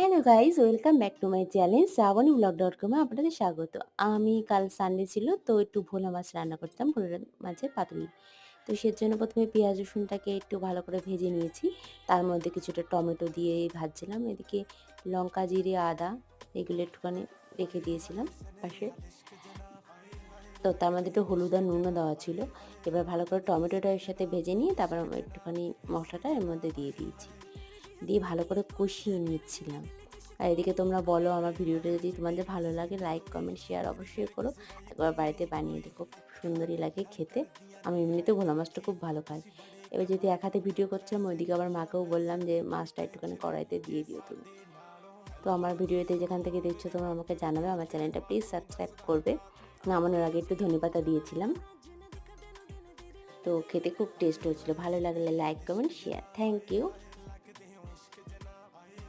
Hello guys, welcome back to my channel শ্রাবণীব্লগ.com এ আপনাদের স্বাগত। আমি কাল সানডে ছিল তো একটু ভোলা মাছ রান্না করতাম, ভোলা মাছের পাতুরি। তো সেজন্য ১ম এ পেঁয়াজ রসুনটাকে একটু ভালো করে ভেজে নিয়েছি। তার মধ্যে কিছুটা টমেটো দিয়ে ভাজছিলাম। এদিকে লঙ্কা, জিরে, আদা এগুলো একটুখানি রেখে দিয়েছিলাম পাশে। তো তার মধ্যে একটু হলুদ আর নুনও দেওয়া ছিল। এবার ভালো করে টমেটোটা এর সাথে ভেজে নিয়ে তারপর একটুখানি মশলাটা এর মধ্যে দিয়ে দিয়েছি। দিয়ে ভালো করে কষিয়ে নিচ্ছিলাম। আর এদিকে তোমরা বলো আমার ভিডিওটা যদি তোমাদের ভালো লাগে লাইক, কমেন্ট, শেয়ার অবশ্যই করো। একবার বাড়িতে বানিয়ে দেখো, খুব সুন্দরই লাগে খেতে। আমি এমনিতেও ভোলা মাছটা খুব ভালো খাই। এবার যেহেতু এক হাতে ভিডিও করছিলাম ওইদিকে আবার মাকেও বললাম যে মাছটা একটুখানি কড়াইতে দিয়ে দিও তুমি। তো আমার ভিডিওতে যেখান থেকে দেখছো তোমরা আমাকে জানাবে, আমার চ্যানেলটা প্লিজ সাবস্ক্রাইব করবে। নামানোর আগে একটু ধনেপাতা দিয়েছিলাম। তো খেতে খুব টেস্ট হয়েছিল। ভালো লাগলে like, comment, share. Thank you.